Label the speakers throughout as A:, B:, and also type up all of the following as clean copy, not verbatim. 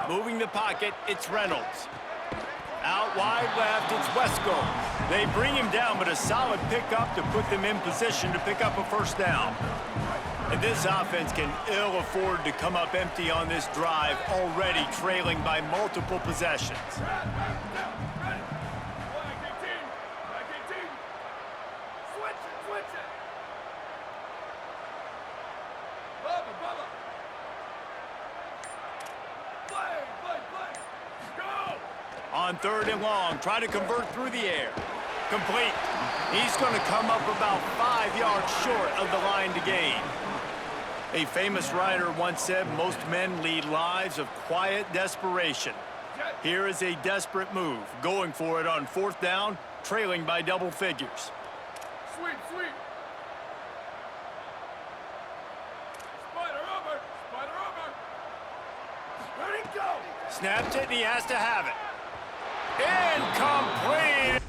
A: Moving the pocket, it's Reynolds. Out wide left, it's Wesco. They bring him down, but a solid pickup to put them in position to pick up a first down. And this offense can ill afford to come up empty on this drive, already trailing by multiple possessions. On 3rd and long, try to convert through the air. Complete. He's going to come up about 5 yards short of the line to gain. A famous writer once said, most men lead lives of quiet desperation. Here is a desperate move, going for it on 4th down, trailing by double figures.
B: Sweep. Spider over. Ready, go.
A: Snapped it, and he has to have it. Incomplete!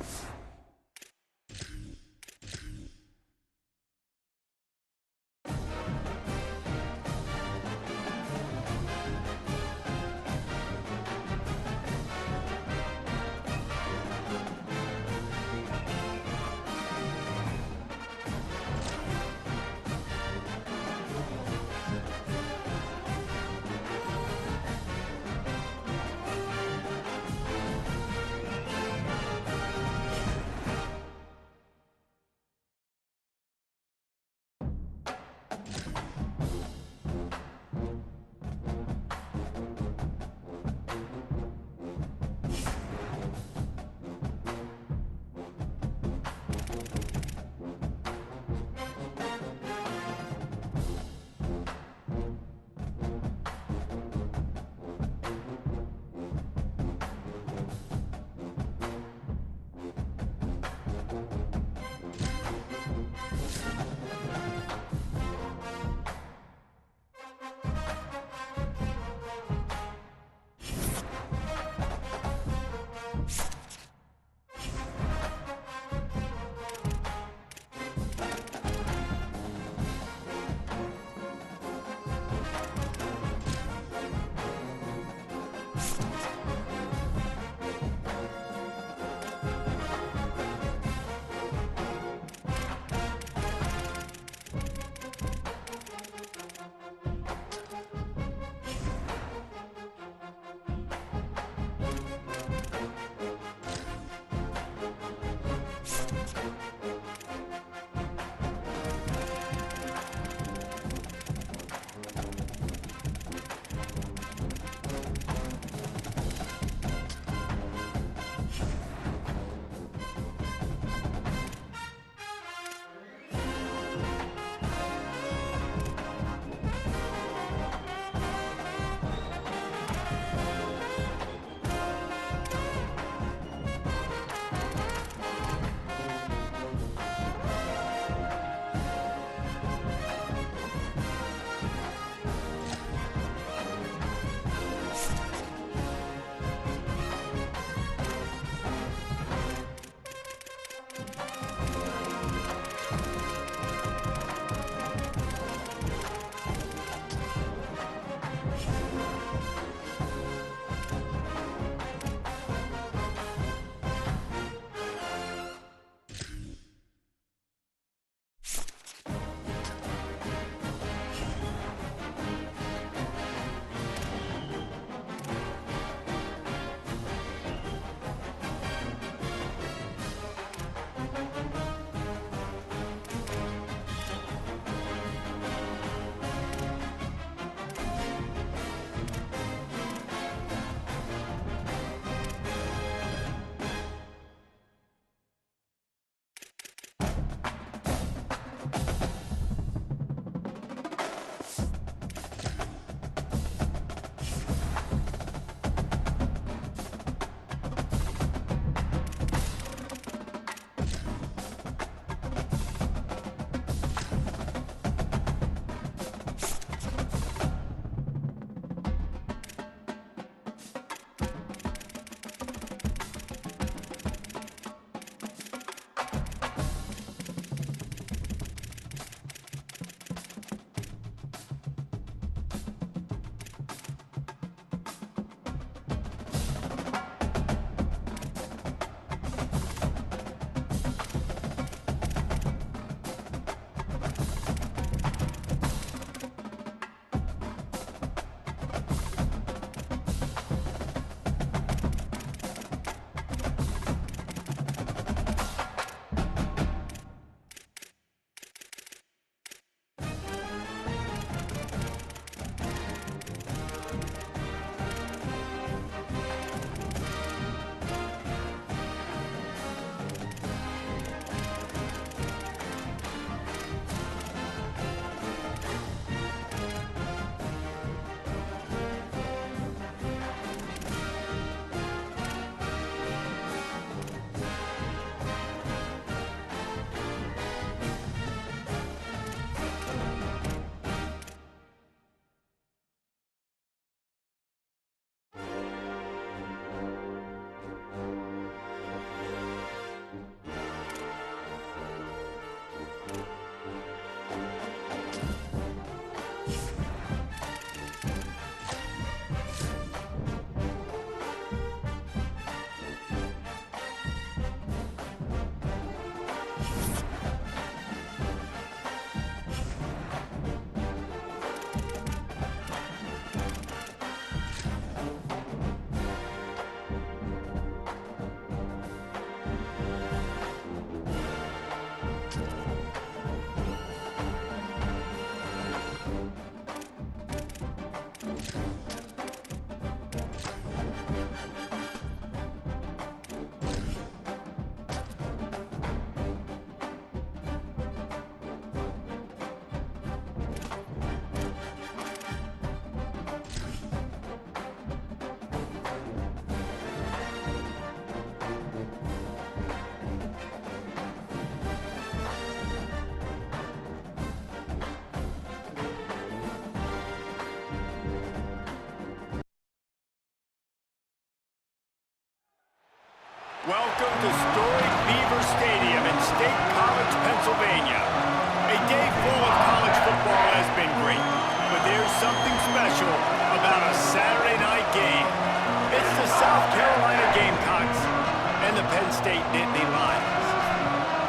A: Welcome to storied Beaver Stadium in State College, Pennsylvania. A day full of college football has been great, but there's something special about a Saturday night game. It's the South Carolina Gamecocks and the Penn State Nittany Lions.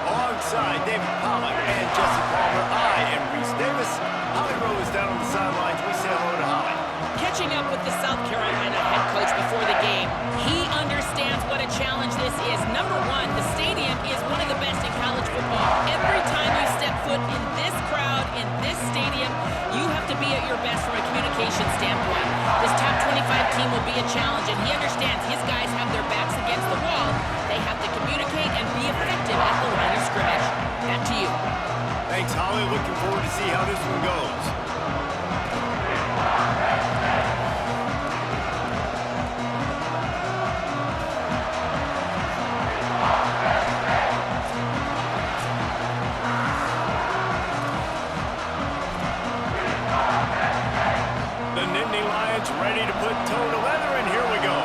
A: Alongside David Pollack and Jesse Palmer, I am Reese Davis. Holly Rowe is down on the sidelines. We say hello to Holly.
C: Catching up with the South Carolina head coach before the game, he understands what a challenge this is. Number one, the stadium is one of the best in college football. Every time you step foot in this crowd, in this stadium, you have to be at your best from a communication standpoint. This top 25 team will be a challenge, and he understands his guys have their backs against the wall. They have to communicate and be effective at the line of scrimmage. Back to you.
A: Thanks, Holly. Looking forward to see how this one goes. The Nittany Lions ready to put toe to leather, and here we go.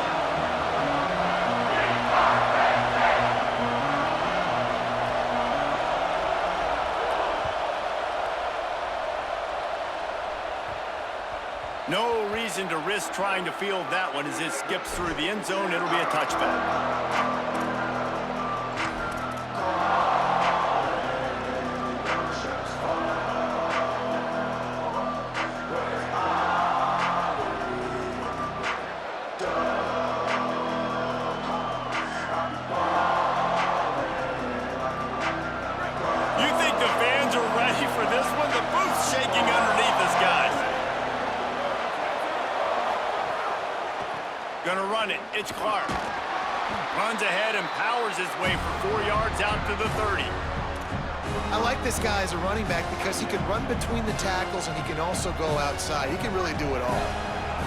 A: No reason to risk trying to field that one as it skips through the end zone. It'll be a touchback. You think the fans are ready for this one? The booth's shaking underneath us, guys. Gonna run it. It's Clark. Runs ahead and powers his way for 4 yards out to the 30.
D: I like this guy as a running back because he can run between the tackles and he can also go outside. He can really do it all.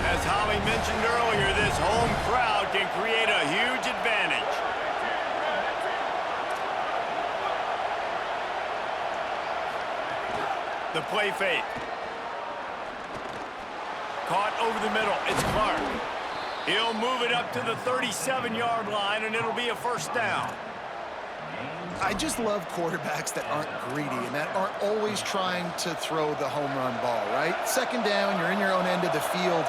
A: As Holly mentioned earlier, this home crowd can create a huge advantage. The play fake. Caught over the middle. It's Clark. He'll move it up to the 37-yard line, and it'll be a first down.
D: I just love quarterbacks that aren't greedy and that aren't always trying to throw the home run ball, right? Second down, you're in your own end of the field.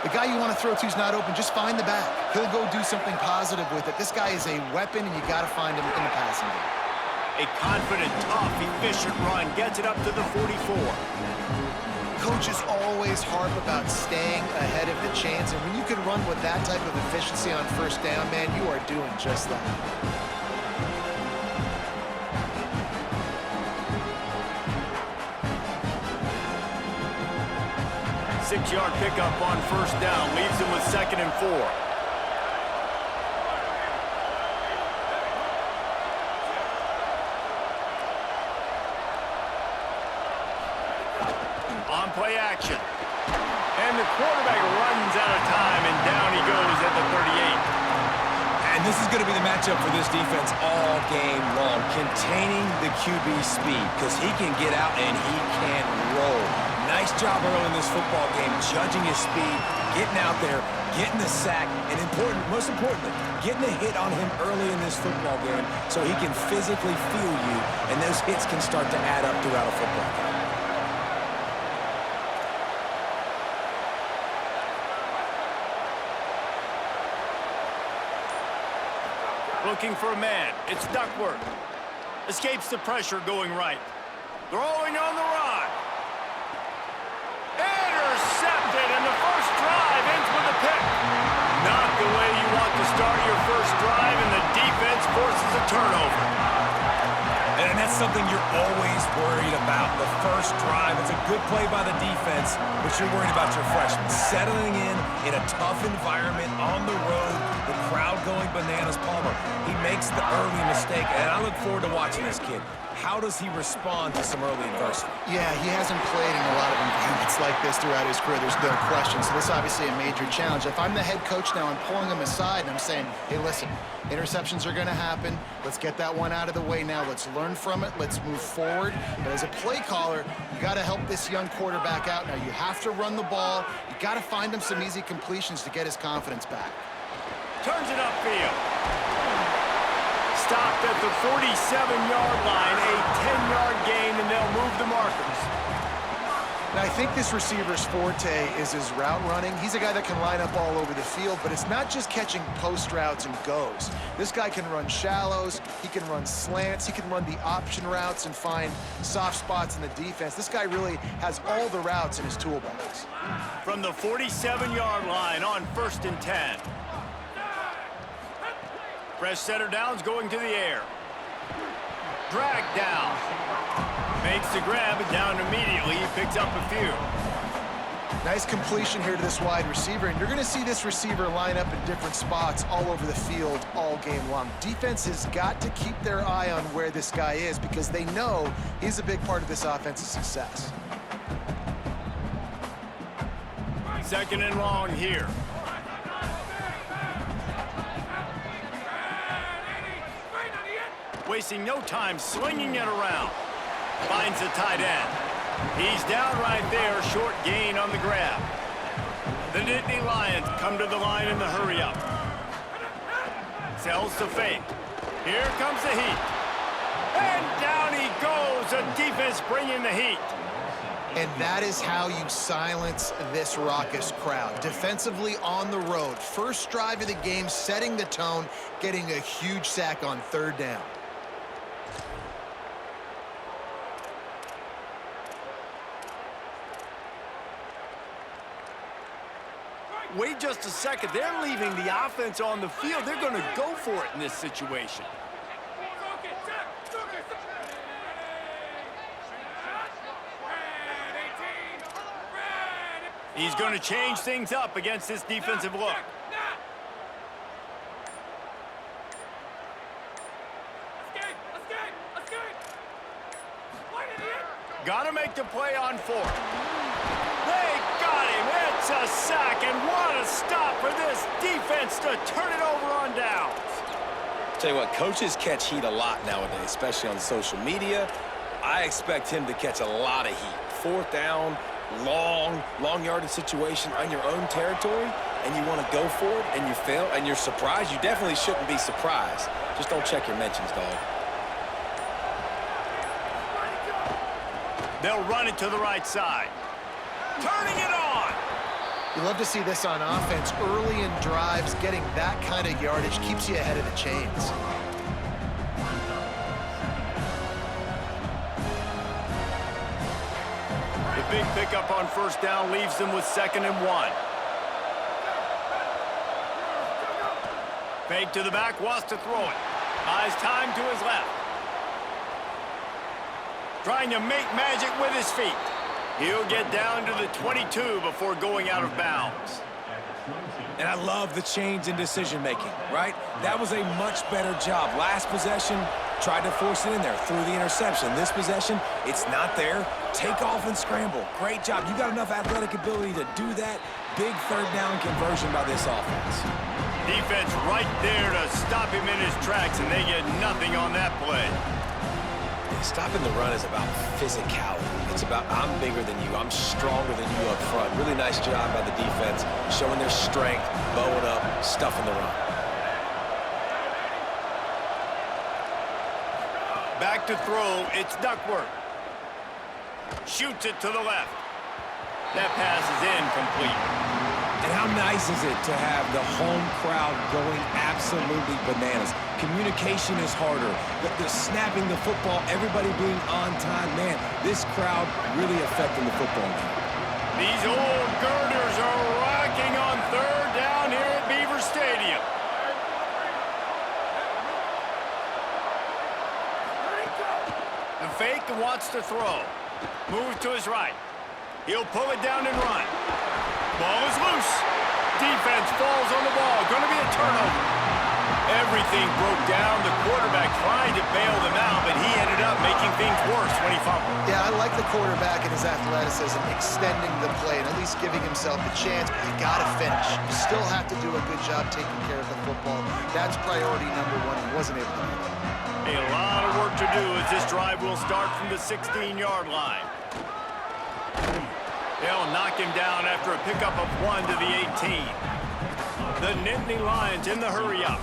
D: The guy you want to throw to is not open. Just find the back. He'll go do something positive with it. This guy is a weapon, and you got to find him in the passing game.
A: A confident, tough, efficient run gets it up to the 44.
D: Coaches always harp about staying ahead of the chains, and when you can run with that type of efficiency on first down, man, you are doing just that.
A: Six-yard pickup on first down leaves him with 2nd and 4. On play action. And the quarterback runs out of time, and down he goes at the 38.
E: And this is going to be the matchup for this defense all game long, containing the QB speed, because he can get out and he can roll. Nice job early in this football game, judging his speed, getting out there, getting the sack, and most importantly, getting a hit on him early in this football game so he can physically feel you, and those hits can start to add up throughout a football game.
A: Looking for a man. It's Duckworth. Escapes the pressure going right. Throwing on the run. Intercepted, and the first drive ends with a pick. Not the way you want to start your first drive, and the defense forces a turnover.
E: And that's something you're always worried about. The first drive, it's a good play by the defense, but you're worried about your freshman settling in a tough environment on the road, the crowd going bananas. Palmer, he makes the early mistake, and I look forward to watching this kid. How does he respond to some early adversity?
D: Yeah, he hasn't played in a lot of environments like this throughout his career. There's no question. So this is obviously a major challenge. If I'm the head coach now, I'm pulling him aside and I'm saying, hey, listen, interceptions are going to happen. Let's get that one out of the way now. Let's learn from it. Let's move forward. But as a play caller, you got to help this young quarterback out. Now, you have to run the ball. You got to find him some easy completions to get his confidence back.
A: Turns it upfield. stopped at the 47-yard line, a 10-yard gain, and they'll move the markers.
D: Now, I think this receiver's forte is his route running. He's a guy that can line up all over the field, but it's not just catching post routes and goes. This guy can run shallows, he can run slants, he can run the option routes and find soft spots in the defense. This guy really has all the routes in his toolbox.
A: From the 47-yard line on 1st and 10. Fresh setter down's going to the air. Drag down. Makes the grab, and down immediately. He picks up a few.
D: Nice completion here to this wide receiver, and you're going to see this receiver line up in different spots all over the field all game long. Defense has got to keep their eye on where this guy is because they know he's a big part of this offense's success.
A: 2nd and long here. Wasting no time slinging it around. Finds the tight end. He's down right there, short gain on the grab. The Nittany Lions come to the line in the hurry-up. Sells the fake. Here comes the heat. And down he goes. The defense bringing the heat.
D: And that is how you silence this raucous crowd. Defensively on the road. First drive of the game, setting the tone, getting a huge sack on 3rd down.
A: Wait just a second. They're leaving the offense on the field. They're going to go for it in this situation. He's going to change things up against this defensive look. Got to make the play on 4th. They got him. It's a sack, and what a stop for this defense to turn it over on downs.
E: Tell you what, coaches catch heat a lot nowadays, especially on social media. I expect him to catch a lot of heat. 4th down, long yardage situation on your own territory, and you want to go for it, and you fail, and you're surprised. You definitely shouldn't be surprised. Just don't check your mentions, dog.
A: They'll run it to the right side. Turning it on.
D: You love to see this on offense. Early in drives, getting that kind of yardage keeps you ahead of the chains.
A: The big pickup on 1st down leaves them with 2nd and 1. Fake to the back, wants to throw it. Buys time to his left. Trying to make magic with his feet. He'll get down to the 22 before going out of bounds.
E: And I love the change in decision-making, right? That was a much better job. Last possession, tried to force it in there, threw the interception. This possession, it's not there. Take off and scramble. Great job. You got enough athletic ability to do that. Big 3rd down conversion by this offense.
A: Defense right there to stop him in his tracks, and they get nothing on that play.
E: Stopping the run is about physicality. It's about I'm bigger than you. I'm stronger than you up front. Really nice job by the defense, showing their strength, bowing up, stuffing the run.
A: Back to throw, it's Duckworth. Shoots it to the left. That pass is incomplete.
E: And how nice is it to have the home crowd going absolutely bananas? Communication is harder. The snapping the football, everybody being on time. Man, this crowd really affecting the football game.
A: These old girders are rocking on 3rd down here at Beaver Stadium. The fake wants to throw. Moves to his right. He'll pull it down and run. Ball is loose. Defense falls on the ball. Going to be a turnover. Everything broke down. The quarterback trying to bail them out, but he ended up making things worse when he fumbled.
D: Yeah, I like the quarterback and his athleticism, extending the play and at least giving himself a chance, but you got to finish. You still have to do a good job taking care of the football. That's priority number 1. He wasn't able to do that.
A: A lot of work to do as this drive will start from the 16-yard line. They'll knock him down after a pickup of 1 to the 18. The Nittany Lions in the hurry-up.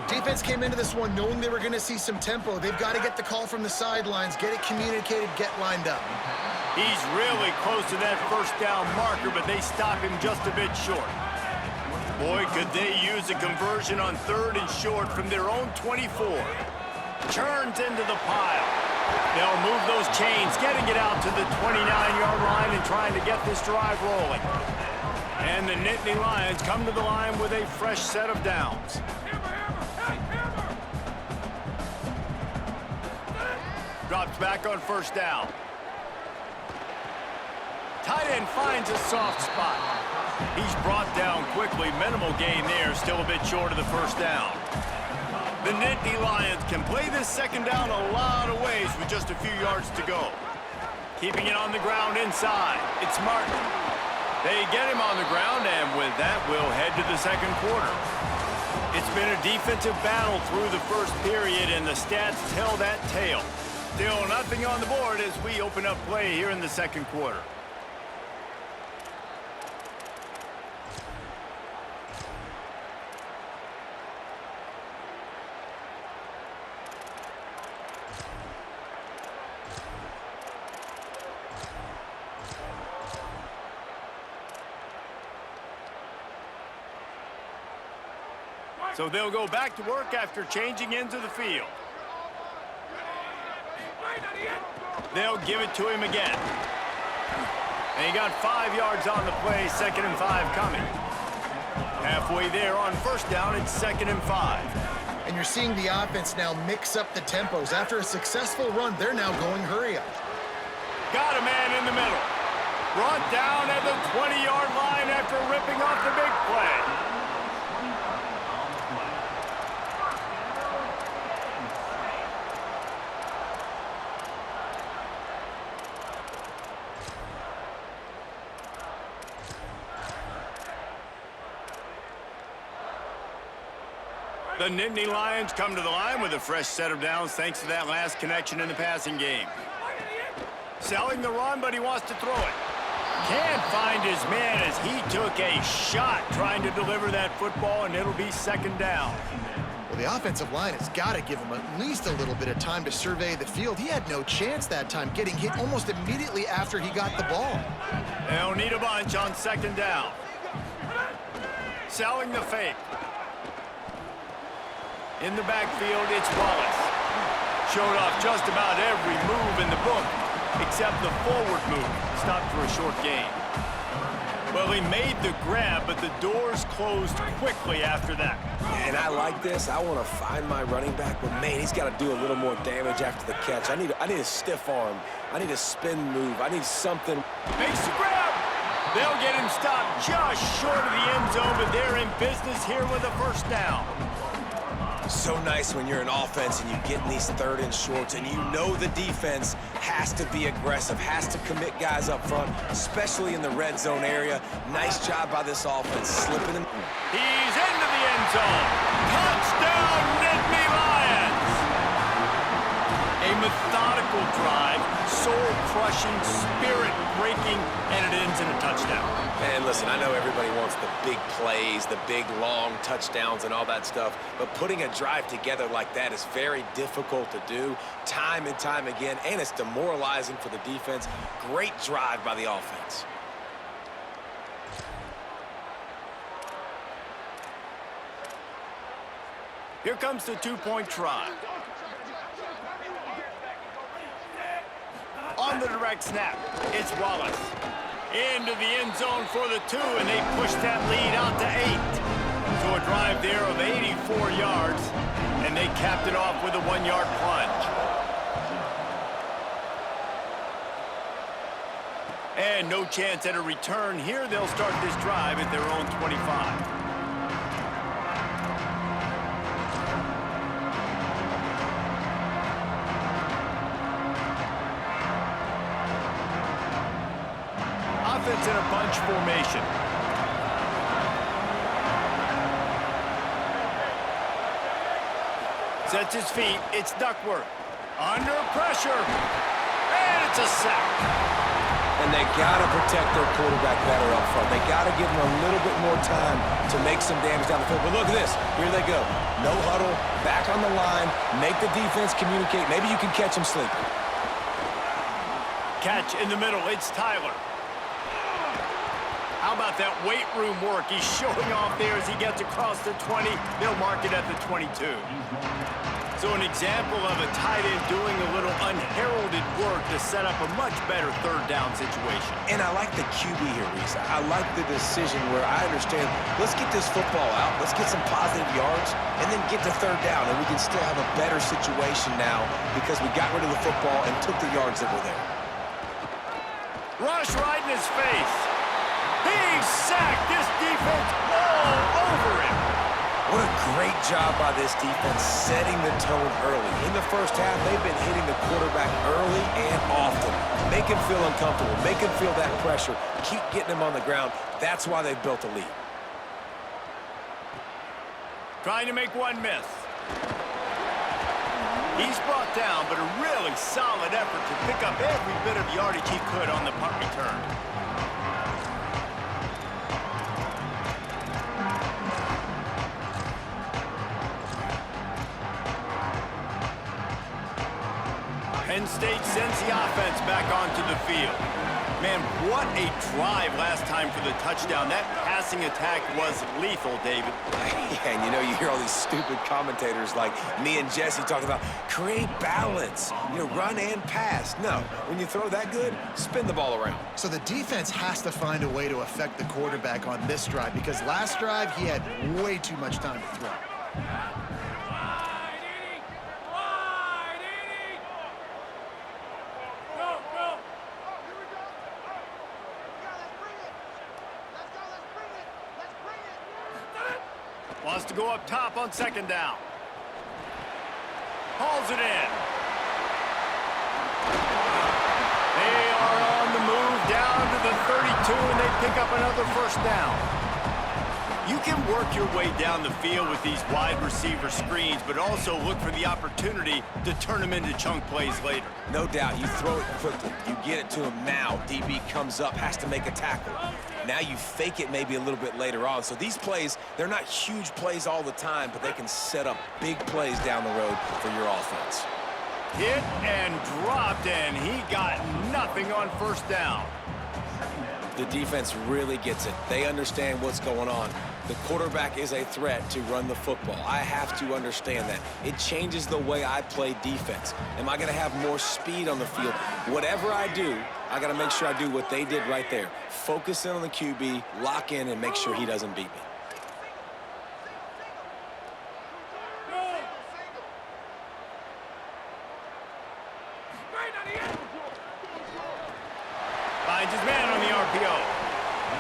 D: Defense came into this one knowing they were going to see some tempo. They've got to get the call from the sidelines, get it communicated, get lined up.
A: He's really close to that first down marker, but they stop him just a bit short. Boy, could they use a conversion on 3rd and short from their own 24. Turns into the pile. They'll move those chains, getting it out to the 29-yard line and trying to get this drive rolling. And the Nittany Lions come to the line with a fresh set of downs. Drops back on first down. Tight end finds a soft spot. He's brought down quickly. Minimal gain there, still a bit short of the first down. The Nittany Lions can play this second down a lot of ways with just a few yards to go. Keeping it on the ground inside. It's Martin. They get him on the ground, and with that, we'll head to the second quarter. It's been a defensive battle through the first period, and the stats tell that tale. Still nothing on the board as we open up play here in the second quarter. So they'll go back to work after changing into the field. They'll give it to him again. And he got 5 yards on the play, 2nd and 5 coming. Halfway there on first down, it's 2nd and 5.
D: And you're seeing the offense now mix up the tempos. After a successful run, they're now going hurry up.
A: Got a man in the middle. Brought down at the 20-yard line after ripping off the big play. The Nittany Lions come to the line with a fresh set of downs thanks to that last connection in the passing game. Selling the run, but he wants to throw it. Can't find his man as he took a shot trying to deliver that football, and it'll be 2nd down.
D: Well, the offensive line has got to give him at least a little bit of time to survey the field. He had no chance that time, getting hit almost immediately after he got the ball.
A: They'll need a bunch on 2nd down. Selling the fake. In the backfield, it's Wallace. Showed off just about every move in the book, except the forward move. Stopped for a short gain. Well, he made the grab, but the doors closed quickly after that.
E: And I like this. I want to find my running back, but man, he's got to do a little more damage after the catch. I need a stiff arm. I need a spin move. I need something.
A: Makes the grab. They'll get him stopped just short of the end zone, but they're in business here with a first down.
E: So nice when you're an offense and you get in these 3rd and shorts and you know the defense has to be aggressive, has to commit guys up front, especially in the red zone area. Nice job by this offense, slipping him.
A: He's into the end zone. Touchdown, Nittany Lions! A methodical drive, soul-crushing, spirit-breaking, and it ends in a touchdown.
E: Man, listen, I know everybody wants the big plays, the big, long touchdowns and all that stuff, but putting a drive together like that is very difficult to do time and time again, and it's demoralizing for the defense. Great drive by the offense.
A: Here comes the 2-point try. On the direct snap, it's Wallace. Into the end zone for the 2, and they push that lead out to 8. So a drive there of 84 yards, and they capped it off with a 1-yard plunge. And no chance at a return here. They'll start this drive at their own 25. Offense in a bunch formation. Sets his feet. It's Duckworth. Under pressure. And it's a sack.
E: and they got to protect their quarterback better up front. They got to give him a little bit more time to make some damage down the field. But look at this. Here they go. No huddle, back on the line, make the defense communicate. Maybe you can catch him sleeping.
A: Catch in the middle. It's Tyler. How about that weight room work? He's showing off there as he gets across the 20. They'll mark it at the 22. So an example of a tight end doing a little unheralded work to set up a much better third down situation.
E: And I like the QB here, Reese. I like the decision where I understand, let's get this football out, let's get some positive yards, and then get to third down, and we can still have a better situation now because we got rid of the football and took the yards that were there.
A: Rush right in his face. He's sacked. This defense all over him.
E: What a great job by this defense setting the tone early. In the first half, they've been hitting the quarterback early and often. Make him feel uncomfortable. Make him feel that pressure. Keep getting him on the ground. That's why they've built a lead.
A: Trying to make one miss. He's brought down, but a really solid effort to pick up every bit of yardage he could on the punt return. Penn State sends the offense back onto the field. Man, what a drive last time for the touchdown. That passing attack was lethal, David.
E: Yeah, and you know, you hear all these stupid commentators like me and Jesse talking about create balance, you know, run and pass. No, when you throw that good, spin the ball around.
D: So the defense has to find a way to affect the quarterback on this drive because last drive he had way too much time to throw.
A: Wants to go up top on second down. Hauls it in. They are on the move down to the 32, and they pick up another first down. You can work your way down the field with these wide receiver screens, but also look for the opportunity to turn them into chunk plays later.
E: No doubt, you throw it quickly. You get it to him now. DB comes up, has to make a tackle. Now you fake it maybe a little bit later on. So these plays, they're not huge plays all the time, but they can set up big plays down the road for your offense.
A: Hit and dropped, and he got nothing on first down.
E: The defense really gets it. They understand what's going on. The quarterback is a threat to run the football. I have to understand that. It changes the way I play defense. Am I going to have more speed on the field? Whatever I do, I got to make sure I do what they did right there. Focus in on the QB, lock in, and make sure he doesn't beat me.
A: Finds his man on the RPO.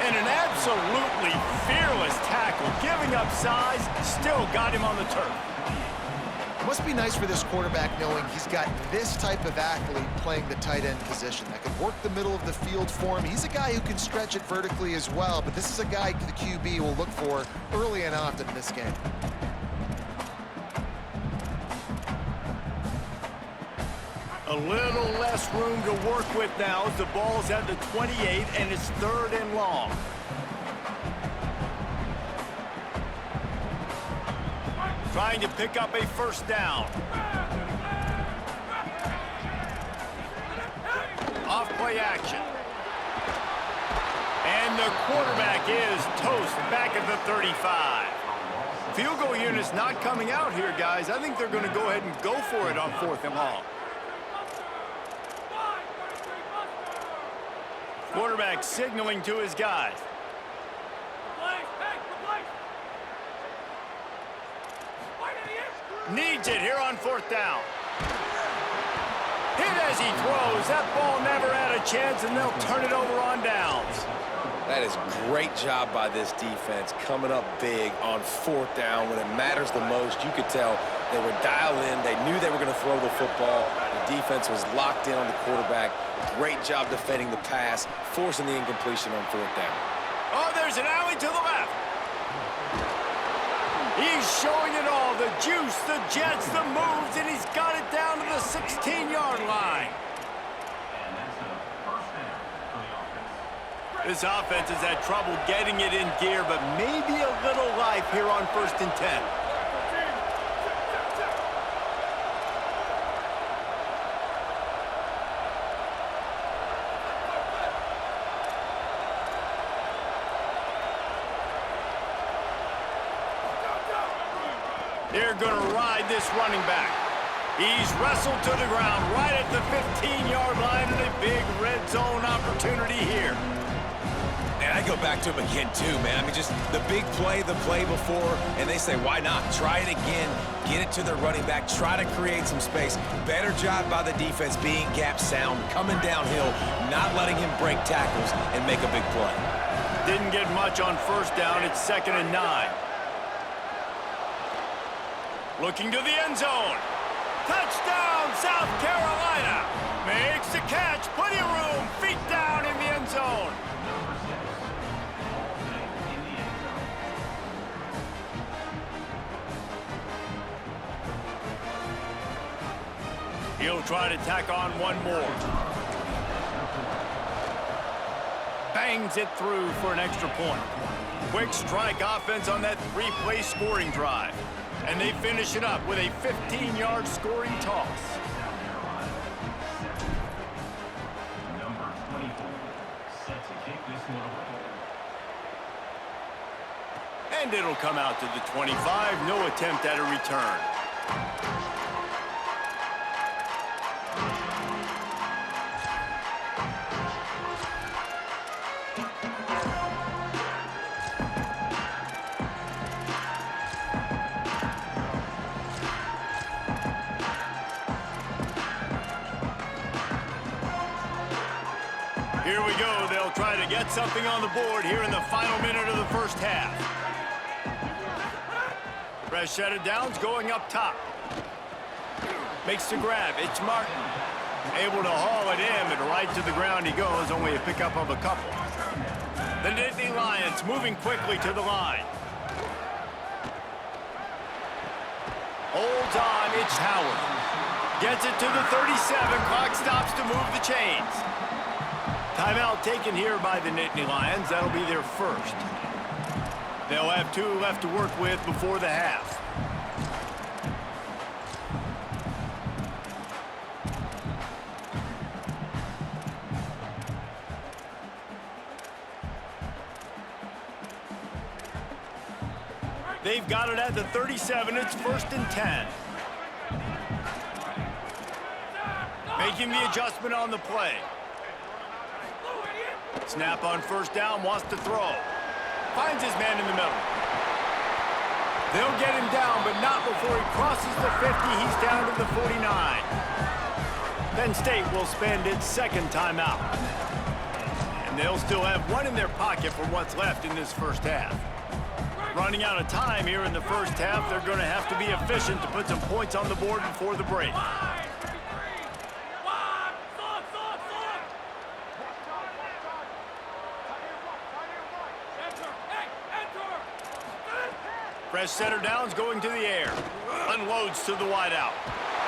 A: And an absolutely fearless tackle, giving up size, still got him on the turf.
D: It must be nice for this quarterback knowing he's got this type of athlete playing the tight end position that can work the middle of the field for him. He's a guy who can stretch it vertically as well, but this is a guy the QB will look for early and often in this game.
A: A little less room to work with now as the ball's at the 28 and it's third and long. Trying to pick up a first down. Off play action. And the quarterback is toast back at the 35. Field goal unit's not coming out here, guys. I think they're going to go ahead and go for it on fourth and long. Quarterback signaling to his guys. Needs it here on fourth down. Hit as he throws. That ball never had a chance, and they'll turn it over on downs.
E: That is great job by this defense, coming up big on fourth down when it matters the most. You could tell they were dialed in. They knew they were going to throw the football. The defense was locked in on the quarterback. Great job defending the pass, forcing the incompletion on fourth down.
A: Oh, there's an alley to the left. He's showing it all, the juice, the jets, the moves, and he's got it down to the 16-yard line. This offense has had trouble getting it in gear, but maybe a little life here on 1st and 10. They're going to ride this running back. He's wrestled to the ground right at the 15-yard line, and a big red zone opportunity here.
E: And I go back to him again, too, man. I mean, just the big play, the play before, and they say, why not? Try it again, get it to the running back, try to create some space. Better job by the defense being gap sound, coming downhill, not letting him break tackles and make a big play.
A: Didn't get much on 1st down. It's 2nd and 9. Looking to the end zone. Touchdown, South Carolina. Makes the catch. Plenty of room. Feet down in the end zone. He'll try to tack on one more. Bangs it through for an extra point. Quick strike offense on that 3-play scoring drive. And they finish it up with a 15-yard scoring toss.
F: Number 24, set to kick this one away.
A: And it'll come out to the 25. No attempt at a return. Here we go. They'll try to get something on the board here in the final minute of the 1st half. Fresh set of downs going up top. Makes the grab. It's Martin. Able to haul it in, but right to the ground he goes. Only a pickup of a couple. The Nittany Lions moving quickly to the line. Holds on. It's Howard. Gets it to the 37. Clock stops to move the chains. Timeout taken here by the Nittany Lions. That'll be their 1st. They'll have 2 left to work with before the half. They've got it at the 37. It's 1st and 10. Making the adjustment on the play. Snap on 1st down, wants to throw. Finds his man in the middle. They'll get him down, but not before he crosses the 50. He's down to the 49. Penn State will spend its 2nd timeout. And they'll still have 1 in their pocket for what's left in this 1st half. Running out of time here in the 1st half, they're going to have to be efficient to put some points on the board before the break. Fresh center downs going to the air. Unloads to the wideout.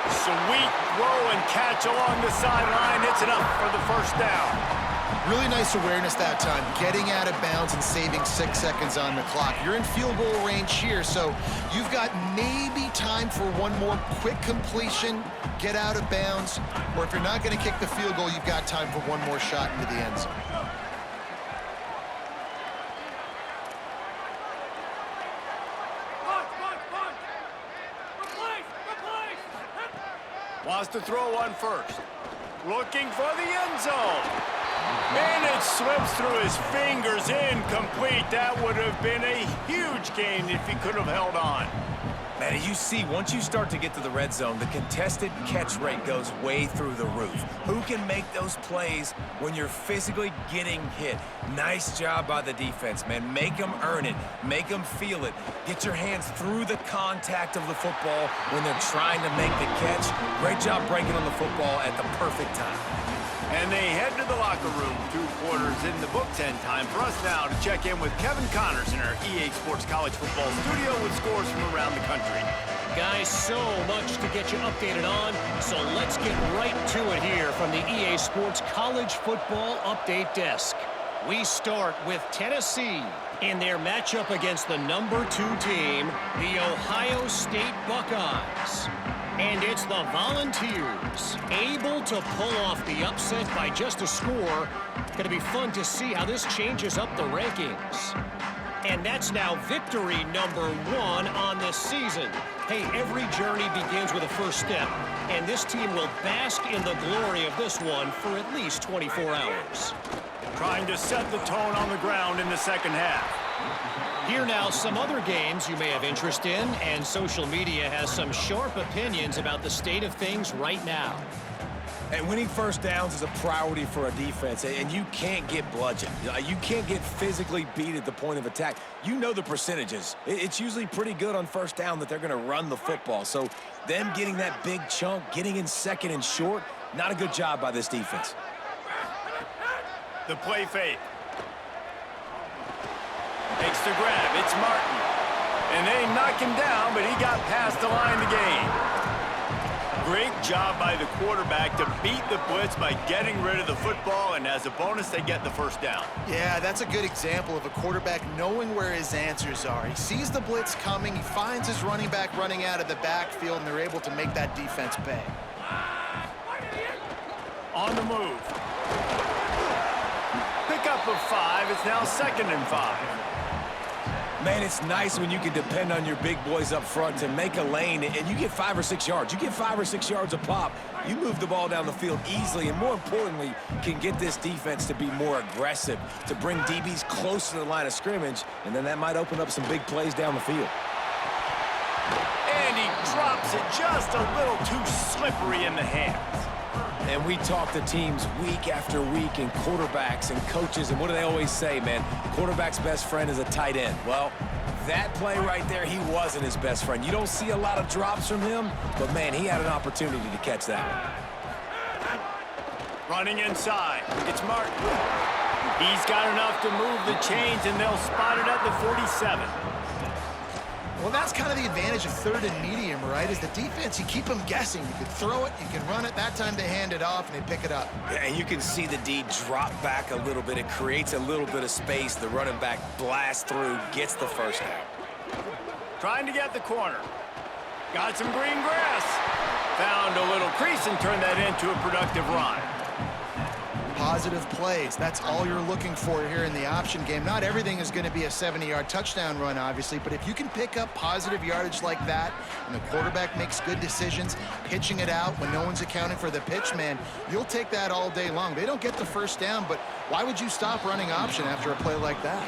A: Sweet throw and catch along the sideline. Hits it up for the 1st down.
D: Really nice awareness that time, getting out of bounds and saving 6 seconds on the clock. You're in field goal range here, so you've got maybe time for one more quick completion, get out of bounds, or if you're not going to kick the field goal, you've got time for one more shot into the end zone.
A: Wants to throw on 1st. Looking for the end zone. And it slips through his fingers, incomplete. That would have been a huge gain if he could have held on.
E: Man, as you see, once you start to get to the red zone, the contested catch rate goes way through the roof. Who can make those plays when you're physically getting hit? Nice job by the defense, man. Make them earn it. Make them feel it. Get your hands through the contact of the football when they're trying to make the catch. Great job breaking on the football at the perfect time.
A: And they head to the locker room. 2 quarters in the books, and time for us now to check in with Kevin Connors in our EA Sports College Football studio with scores from around the country.
G: Guys, so much to get you updated on, so let's get right to it here from the EA Sports College Football Update Desk. We start with Tennessee in their matchup against the #2 team, the Ohio State Buckeyes. And it's the Volunteers, able to pull off the upset by just a score. Going to be fun to see how this changes up the rankings. And that's now victory #1 on this season. Hey, every journey begins with a first step, and this team will bask in the glory of this one for at least 24 hours.
A: Trying to set the tone on the ground in the second half.
G: Here now, some other games you may have interest in, and social media has some sharp opinions about the state of things right now.
E: And winning first downs is a priority for a defense, and you can't get bludgeoned. You can't get physically beat at the point of attack. You know the percentages. It's usually pretty good on first down that they're going to run the football. So them getting that big chunk, getting in second and short, not a good job by this defense.
A: The play fake. Makes the grab. It's Martin. And they knock him down, but he got past the line to gain. Great job by the quarterback to beat the blitz by getting rid of the football, and as a bonus, they get the first down.
D: Yeah, that's a good example of a quarterback knowing where his answers are. He sees the blitz coming, he finds his running back running out of the backfield, and they're able to make that defense pay.
A: On the move. Pickup of 5. It's now 2nd and 5.
E: Man, it's nice when you can depend on your big boys up front to make a lane, and you get 5 or 6 yards. You get 5 or 6 yards a pop. You move the ball down the field easily, and more importantly, can get this defense to be more aggressive, to bring DBs close to the line of scrimmage, and then that might open up some big plays down the field.
A: And he drops it just a little too slippery in the hands.
E: And we talk to teams week after week, and quarterbacks and coaches, and what do they always say, man? Quarterback's best friend is a tight end. Well, that play right there, he wasn't his best friend. You don't see a lot of drops from him, but, man, he had an opportunity to catch that one.
A: Running inside. It's Martin. He's got enough to move the chains, and they'll spot it at the 47.
D: Well, that's kind of the advantage of 3rd and medium, right? Is the defense, you keep them guessing. You can throw it, you can run it. That time they hand it off, and they pick it up.
E: Yeah, and you can see the D drop back a little bit. It creates a little bit of space. The running back blasts through, gets the first down.
A: Trying to get the corner. Got some green grass. Found a little crease and turned that into a productive run.
D: Positive plays. That's all you're looking for here in the option game. Not everything is going to be a 70-yard touchdown run, obviously, but if you can pick up positive yardage like that and the quarterback makes good decisions, pitching it out when no one's accounting for the pitch, man, you'll take that all day long. They don't get the first down, but why would you stop running option after a play like that?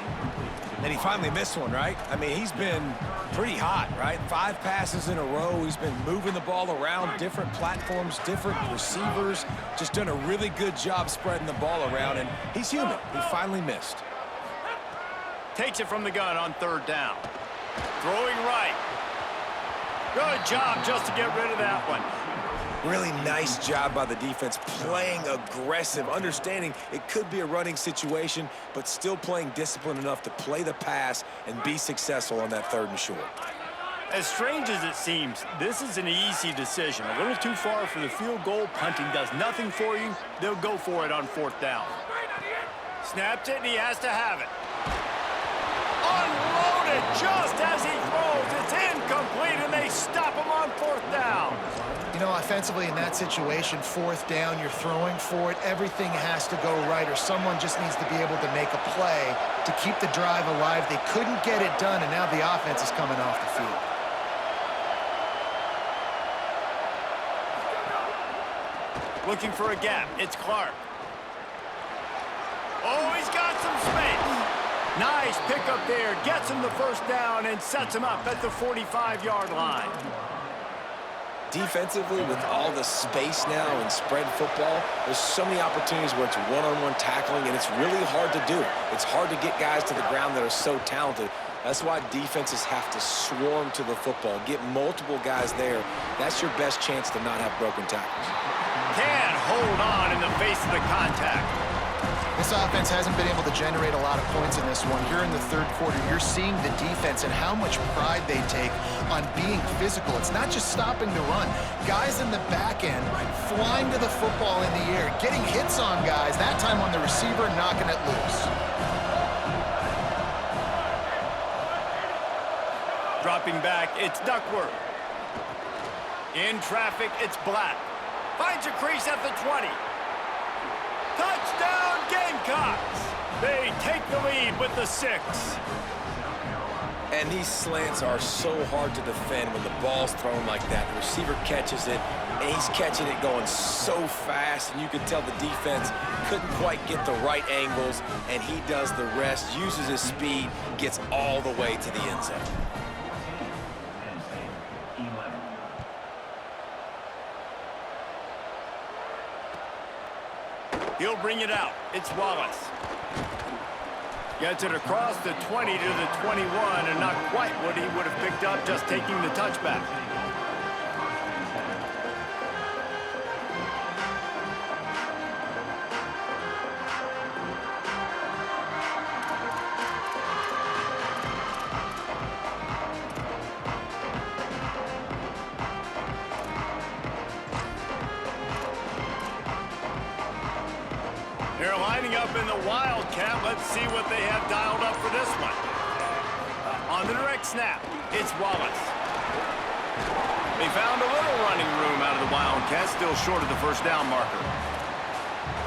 E: And he finally missed one, right? I mean, he's been pretty hot, right? 5 passes in a row. He's been moving the ball around, different platforms, different receivers. Just done a really good job spreading the ball around, and he's human. He finally missed.
A: Takes it from the gun on 3rd down. Throwing right. Good job just to get rid of that one.
E: Really nice job by the defense, playing aggressive, understanding it could be a running situation, but still playing disciplined enough to play the pass and be successful on that 3rd and short.
A: As strange as it seems, this is an easy decision. A little too far for the field goal. Punting does nothing for you. They'll go for it on 4th down. Snaps it, and he has to have it. Unloaded just as he throws. It's incomplete, and they stop him on 4th down.
D: You know, offensively in that situation, 4th down, you're throwing for it. Everything has to go right, or someone just needs to be able to make a play to keep the drive alive. They couldn't get it done, and now the offense is coming off the field.
A: Looking for a gap. It's Clark. Oh, he's got some space. Nice pickup there. Gets him the first down and sets him up at the 45-yard line.
E: Defensively, with all the space now in spread football, there's so many opportunities where it's one-on-one tackling, and it's really hard to do. It's hard to get guys to the ground that are so talented. That's why defenses have to swarm to the football, get multiple guys there. That's your best chance to not have broken tackles.
A: Can't hold on in the face of the contact.
D: This offense hasn't been able to generate a lot of points in this one. Here in the third quarter, you're seeing the defense and how much pride they take on being physical. It's not just stopping the run. Guys in the back end flying to the football in the air, getting hits on guys, that time on the receiver, knocking it loose.
A: Dropping back, it's Duckworth. In traffic, it's Black. Finds a crease at the 20. Touchdown, Gamecocks! They take the lead with the 6.
E: And these slants are so hard to defend when the ball's thrown like that. The receiver catches it, and he's catching it going so fast, and you can tell the defense couldn't quite get the right angles, and he does the rest, uses his speed, gets all the way to the end zone.
A: He'll bring it out. It's Wallace. Gets it across the 20 to the 21, and not quite what he would have picked up just taking the touchback. They're lining up in the Wildcat. Let's see what they have dialed up for this one. On the direct snap, it's Wallace. They found a little running room out of the Wildcat, still short of the first down marker.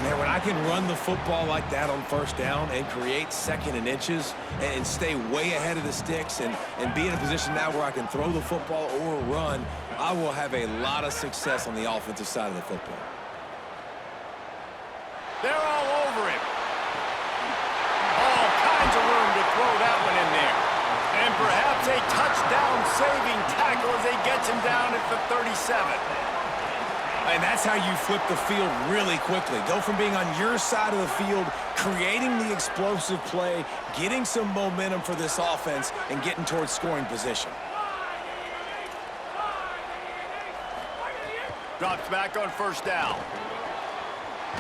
E: Man, when I can run the football like that on first down and create second and inches and stay way ahead of the sticks and be in a position now where I can throw the football or run, I will have a lot of success on the offensive side of the football.
A: They're all over him. All kinds of room to throw that one in there. And perhaps a touchdown-saving tackle as they gets him down at the 37.
E: And that's how you flip the field really quickly. Go from being on your side of the field, creating the explosive play, getting some momentum for this offense, and getting towards scoring position.
A: Drops back on first down.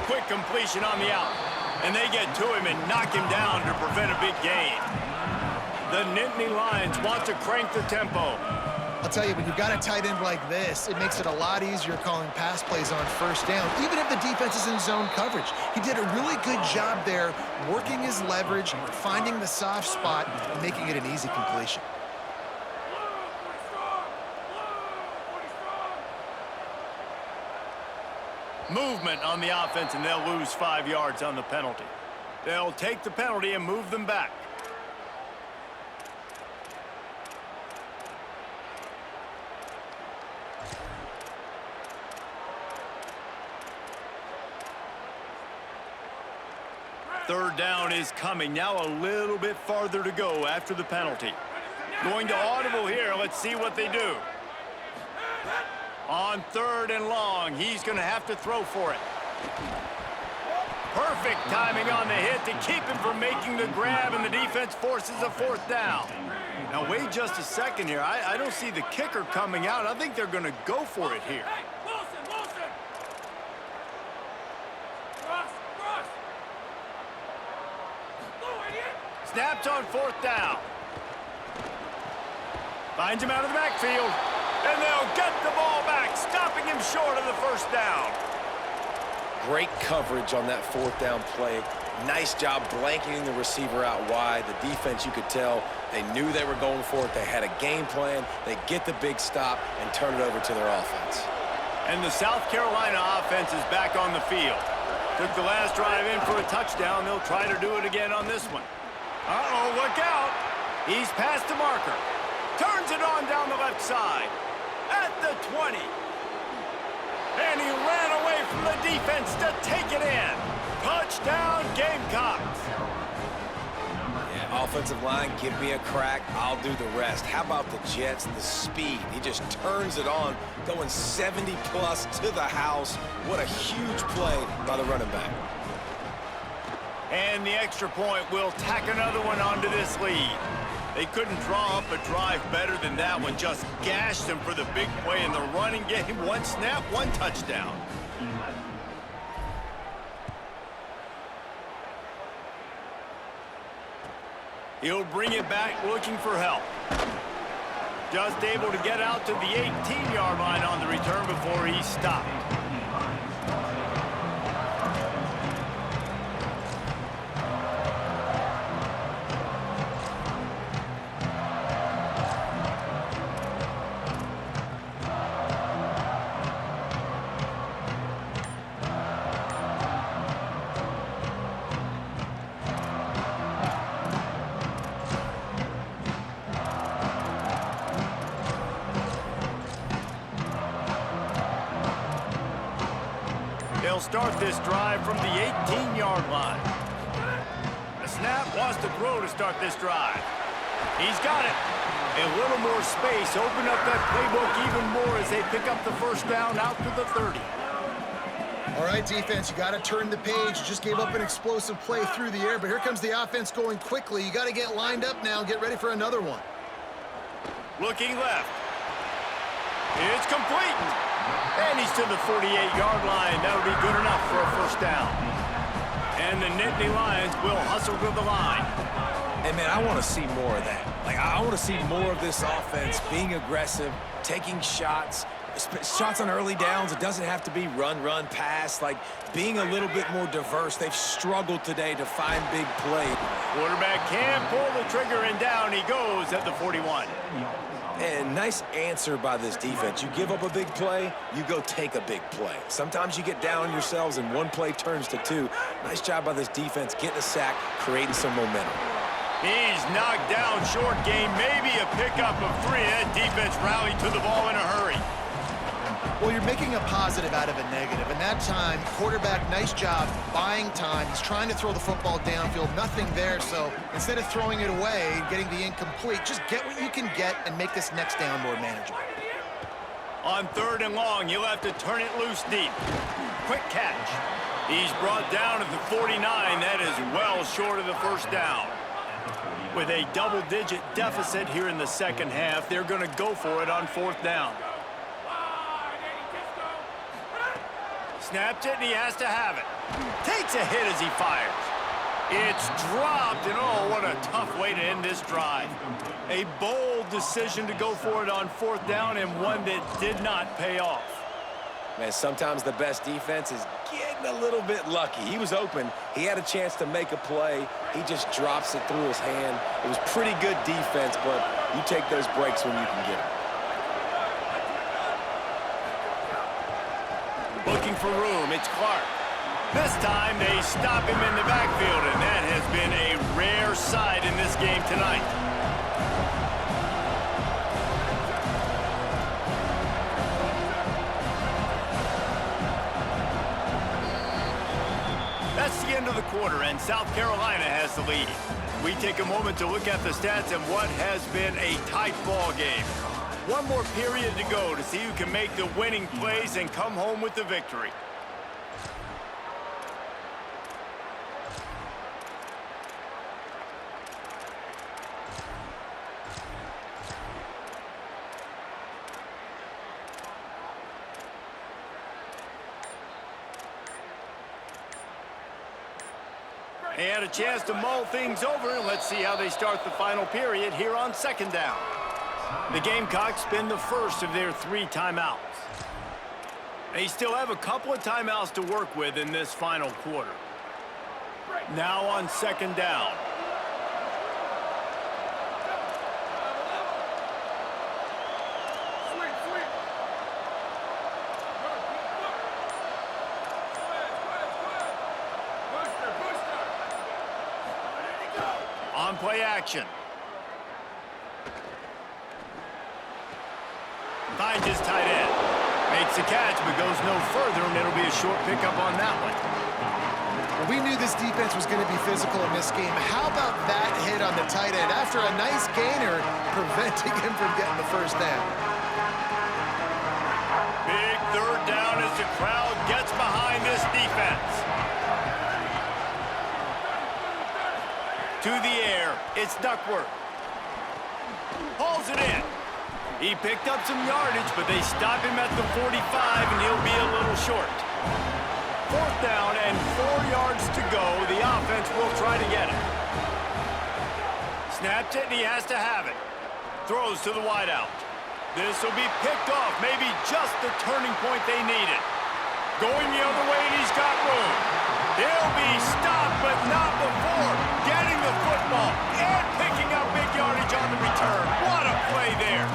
A: Quick completion on the out. And they get to him and knock him down to prevent a big gain. The Nittany Lions want to crank the tempo.
D: I'll tell you, when you've got a tight end like this, it makes it a lot easier calling pass plays on first down, even if the defense is in zone coverage. He did a really good job there, working his leverage, finding the soft spot, and making it an easy completion.
A: Movement on the offense, and they'll lose 5 yards on the penalty. They'll take the penalty and move them back. Third down is coming. Now a little bit farther to go after the penalty. Going to audible here. Let's see what they do. On third and long, he's going to have to throw for it. Perfect timing on the hit to keep him from making the grab, and the defense forces a fourth down. Now, wait just a second here. I don't see the kicker coming out. I think they're going to go for it here. Snaps on fourth down. Finds him out of the backfield. And they'll get the ball back, stopping him short of the first down.
E: Great coverage on that fourth down play. Nice job blanketing the receiver out wide. The defense, you could tell, they knew they were going for it. They had a game plan. They get the big stop and turn it over to their offense.
A: And the South Carolina offense is back on the field. Took the last drive in for a touchdown. They'll try to do it again on this one. Uh-oh, look out. He's past the marker. Turns it on down the left side. At the 20. And he ran away from the defense to take it in. Touchdown, Gamecocks.
E: Yeah, offensive line, give me a crack. I'll do the rest. How about the Jets, the speed? He just turns it on, going 70-plus to the house. What a huge play by the running back.
A: And the extra point will tack another one onto this lead. They couldn't draw up a drive better than that one. Just gashed them for the big play in the running game. One snap, one touchdown. He'll bring it back looking for help. Just able to get out to the 18-yard line on the return before he stopped. They'll start this drive from the 18-yard line. The snap wants to throw to start this drive. He's got it. A little more space. Open up that playbook even more as they pick up the first down out to the 30.
D: All right, defense, you got to turn the page. You just gave up an explosive play through the air, but here comes the offense going quickly. You got to get lined up now and get ready for another one.
A: Looking left. It's complete. And he's to the 48-yard line. That'll be good enough for a first down. And the Nittany Lions will hustle to the line.
E: And, man, I want to see more of that. Like, I want to see more of this offense being aggressive, taking shots on early downs. It doesn't have to be run, pass. Like, being a little bit more diverse. They've struggled today to find big plays.
A: Quarterback can pull the trigger, and down he goes at the 41.
E: And nice answer by this defense. You give up a big play, you go take a big play. Sometimes you get down on yourselves and one play turns to two. Nice job by this defense getting a sack, creating some momentum.
A: He's knocked down short game, maybe a pickup of 3. That defense rallied to the ball in a hurry.
D: Well, you're making a positive out of a negative, and that time, quarterback, nice job buying time. He's trying to throw the football downfield, nothing there, so instead of throwing it away and getting the incomplete, just get what you can get and make this next down more manageable.
A: On 3rd and long, you'll have to turn it loose deep. Quick catch. He's brought down at the 49. That is well short of the first down. With a double-digit deficit here in the second half, they're going to go for it on 4th down. Snapped it, and he has to have it. Takes a hit as he fires. It's dropped, and oh, what a tough way to end this drive. A bold decision to go for it on 4th down, and one that did not pay off.
E: Man, sometimes the best defense is getting a little bit lucky. He was open. He had a chance to make a play. He just drops it through his hand. It was pretty good defense, but you take those breaks when you can get them.
A: Looking for room, it's Clark. This time they stop him in the backfield, and that has been a rare sight in this game tonight. That's the end of the quarter, and South Carolina has the lead. We take a moment to look at the stats and what has been a tight ball game. One more period to go to see who can make the winning plays and come home with the victory. They had a chance to mull things over. Let's see how they start the final period here on 2nd down. The Gamecocks spend the first of their 3 timeouts. They still have a couple of timeouts to work with in this final quarter. Now on 2nd down. On play action. Finds his tight end. Makes the catch, but goes no further, and it'll be a short pickup on that one.
D: Well, we knew this defense was going to be physical in this game. How about that hit on the tight end after a nice gainer preventing him from getting the first down?
A: Big 3rd down as the crowd gets behind this defense. To the air, it's Duckworth. Hauls it in. He picked up some yardage, but they stop him at the 45, and he'll be a little short. 4th down and 4 yards to go. The offense will try to get it. Snapped it, and he has to have it. Throws to the wideout. This will be picked off, maybe just the turning point they needed. Going the other way, and he's got room. He'll be stopped, but not before getting the football and picking up big yardage on the return. What a play there.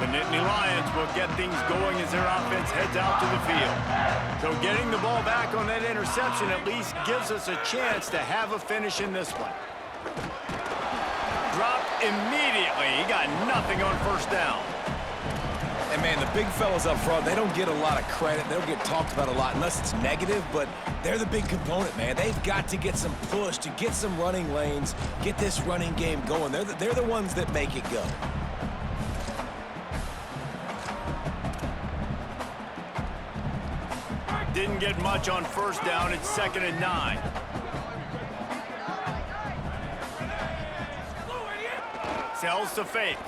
A: The Nittany Lions will get things going as their offense heads out to the field. So getting the ball back on that interception at least gives us a chance to have a finish in this one. Dropped immediately. He got nothing on first down.
E: And, man, the big fellas up front, they don't get a lot of credit. They don't get talked about a lot unless it's negative, but they're the big component, man. They've got to get some push, to get some running lanes, get this running game going. They're the ones that make it go.
A: Didn't get much on first down. It's 2nd and 9. Sells to fake.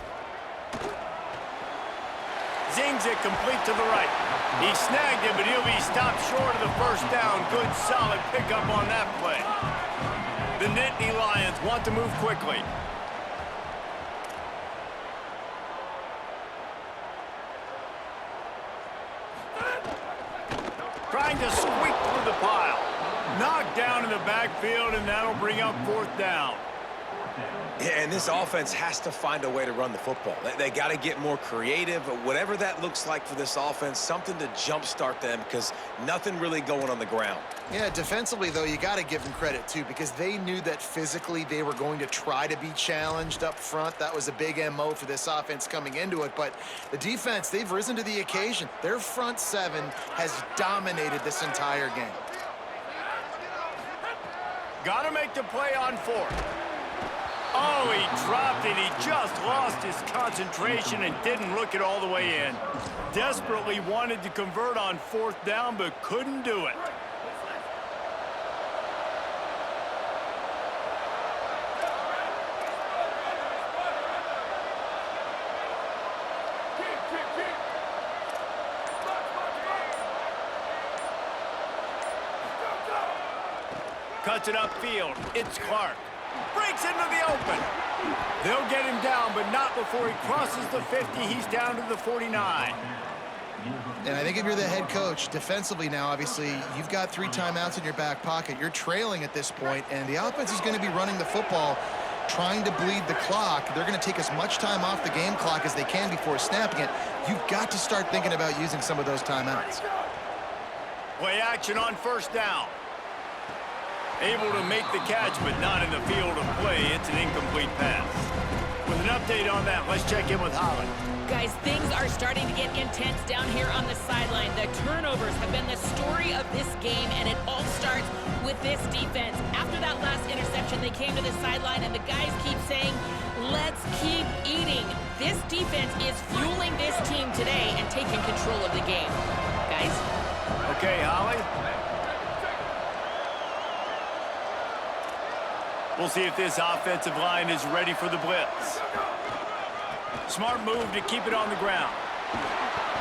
A: Zings it complete to the right. He snagged it, but he'll be stopped short of the first down. Good, solid pickup on that play. The Nittany Lions want to move quickly. Trying to squeak through the pile. Knocked down in the backfield, and that'll bring up 4th down.
E: Yeah, and this offense has to find a way to run the football. They got to get more creative, whatever that looks like for this offense, something to jumpstart them because nothing really going on the ground.
D: Yeah, defensively, though, you got to give them credit, too, because they knew that physically they were going to try to be challenged up front. That was a big MO for this offense coming into it. But the defense, they've risen to the occasion. Their front seven has dominated this entire game.
A: Got to make the play on 4th. Oh, he dropped it. He just lost his concentration and didn't look it all the way in. Desperately wanted to convert on 4th down, but couldn't do it. Cuts it upfield. It's Clark. Breaks into the open. They'll get him down, but not before he crosses the 50. He's down to the 49.
D: And I think if you're the head coach, defensively now, obviously, you've got 3 timeouts in your back pocket. You're trailing at this point, and the offense is going to be running the football, trying to bleed the clock. They're going to take as much time off the game clock as they can before snapping it. You've got to start thinking about using some of those timeouts.
A: Play action on first down. Able to make the catch, but not in the field of play. It's an incomplete pass. With an update on that, let's check in with Holland.
C: Guys, things are starting to get intense down here on the sideline. The turnovers have been the story of this game, and it all starts with this defense. After that last interception, they came to the sideline, and the guys keep saying, let's keep eating. This defense is fueling this team today and taking control of the game. Guys.
A: Okay, Holly. We'll see if this offensive line is ready for the blitz. Smart move to keep it on the ground.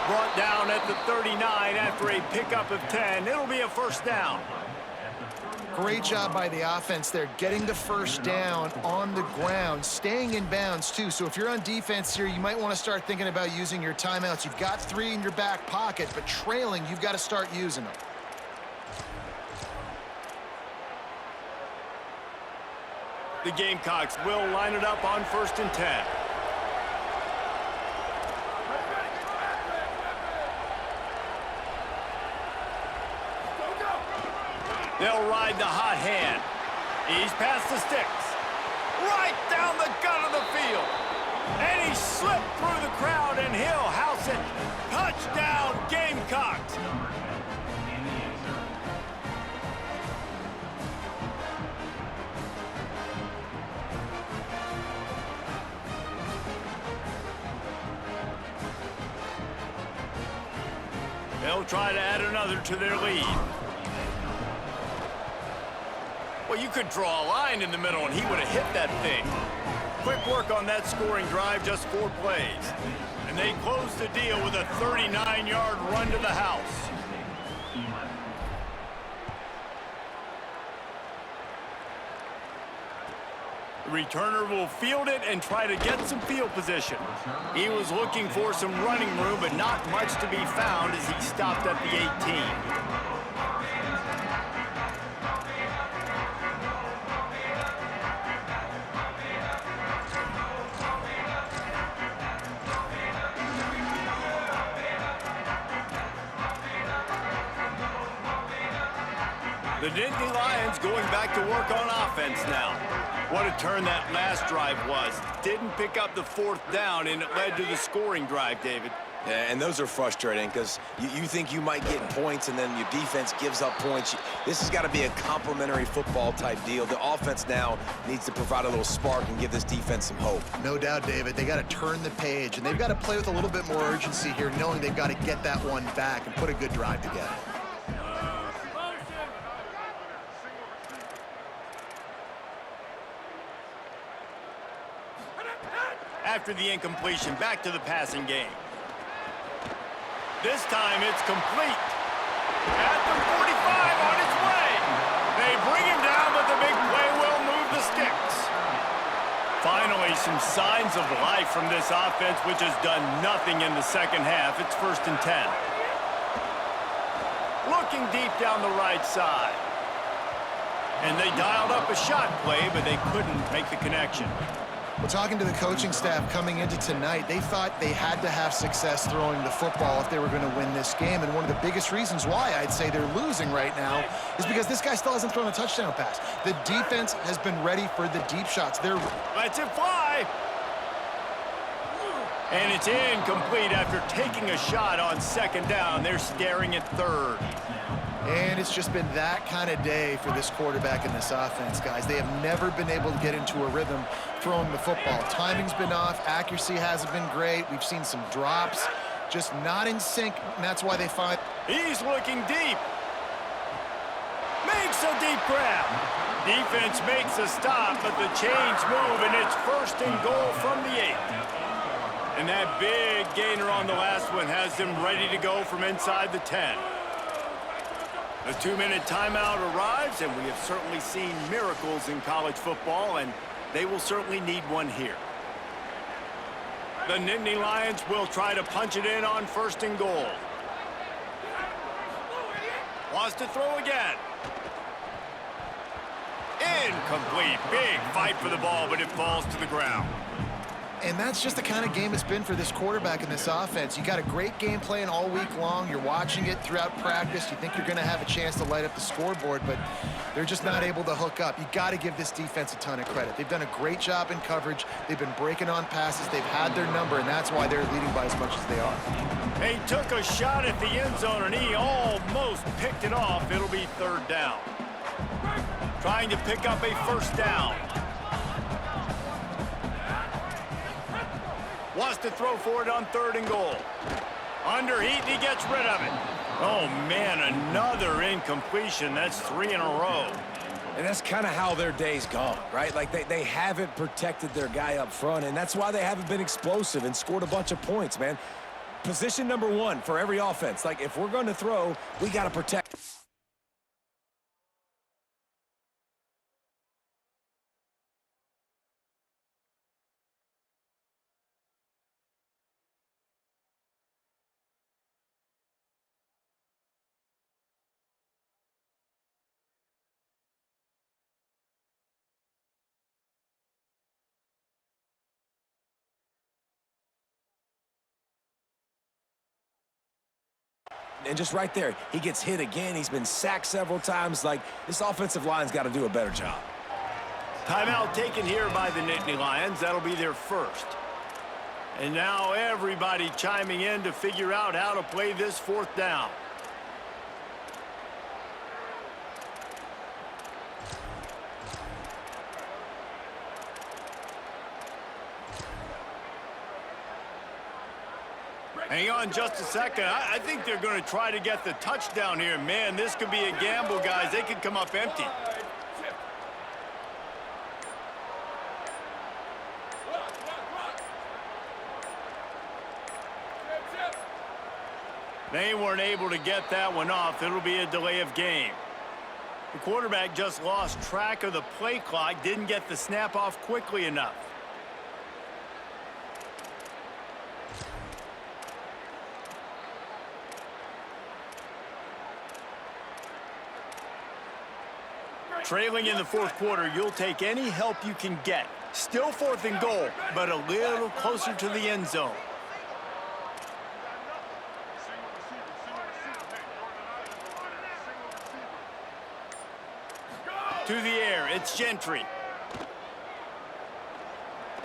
A: Brought down at the 39 after a pickup of 10. It'll be a first down.
D: Great job by the offense there, getting the first down on the ground, staying in bounds, too. So if you're on defense here, you might want to start thinking about using your timeouts. You've got 3 in your back pocket, but trailing, you've got to start using them.
A: The Gamecocks will line it up on 1st and 10. They'll ride the hot hand. He's past the sticks. Right down the gut of the field. And he slipped through the crowd, and he'll house it. Touchdown, Gamecocks. They'll try to add another to their lead. Well, you could draw a line in the middle, and he would have hit that thing. quick work on that scoring drive, just 4 plays. And they close the deal with a 39-yard run to the house. The returner will field it and try to get some field position. He was looking for some running room, but not much to be found as he stopped at the 18. The Dynasty Lions going back to work on offense now. What a turn that last drive was. Didn't pick up the 4th down, and it led to the scoring drive, David.
E: Yeah, and those are frustrating because you think you might get points and then your defense gives up points. This has got to be a complementary football type deal. The offense now needs to provide a little spark and give this defense some hope.
D: No doubt, David. They got to turn the page, and they've got to play with a little bit more urgency here, knowing they've got to get that one back and put a good drive together.
A: After the incompletion, back to the passing game. This time it's complete. At the 45 on its way. They bring him down, but the big play will move the sticks. Finally, some signs of life from this offense, which has done nothing in the second half. It's 1st and 10. Looking deep down the right side. And they dialed up a shot play, but they couldn't make the connection.
D: Well, talking to the coaching staff coming into tonight, they thought they had to have success throwing the football if they were going to win this game. And one of the biggest reasons why I'd say they're losing right now is because this guy still hasn't thrown a touchdown pass. The defense has been ready for the deep shots. They're
A: lets it fly. And it's incomplete after taking a shot on 2nd down. They're staring at 3rd.
D: And it's just been that kind of day for this quarterback in this offense, guys. They have never been able to get into a rhythm throwing the football. Timing's been off. Accuracy hasn't been great. We've seen some drops, just not in sync, and that's why they find...
A: He's looking deep. Makes a deep grab. Defense makes a stop, but the chains move, and it's 1st and goal from the 8. And that big gainer on the last one has them ready to go from inside the 10. The 2-minute timeout arrives, and we have certainly seen miracles in college football, and they will certainly need one here. The Nittany Lions will try to punch it in on 1st and goal. Wants to throw again. Incomplete. Big fight for the ball, but it falls to the ground.
D: And that's just the kind of game it's been for this quarterback in this offense. You got a great game plan all week long. You're watching it throughout practice. You think you're going to have a chance to light up the scoreboard, but they're just not able to hook up. You got to give this defense a ton of credit. They've done a great job in coverage. They've been breaking on passes. They've had their number, and that's why they're leading by as much as they are.
A: He took a shot at the end zone, and he almost picked it off. It'll be 3rd down. Trying to pick up a 1st down. Wants to throw for it on 3rd and goal. Under heat, and he gets rid of it. Oh, man, another incompletion. That's 3 in a row.
E: And that's kind of how their day's gone, right? Like, they haven't protected their guy up front, and that's why they haven't been explosive and scored a bunch of points, man. Position number 1 for every offense. Like, if we're going to throw, we got to protect. And just right there, he gets hit again. He's been sacked several times. Like, this offensive line's got to do a better job.
A: Timeout taken here by the Nittany Lions. That'll be their 1st. And now everybody chiming in to figure out how to play this 4th down. Hang on just a second. I think they're going to try to get the touchdown here. Man, this could be a gamble, guys. They could come up empty. They weren't able to get that one off. It'll be a delay of game. The quarterback just lost track of the play clock, didn't get the snap off quickly enough. Trailing in the fourth quarter, you'll take any help you can get. Still 4th and goal, but a little closer to the end zone. To the air, it's Gentry.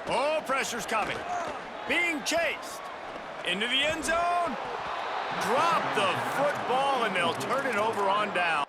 A: Oh, pressure's coming. Being chased. Into the end zone. Drop the football, and they'll turn it over on down.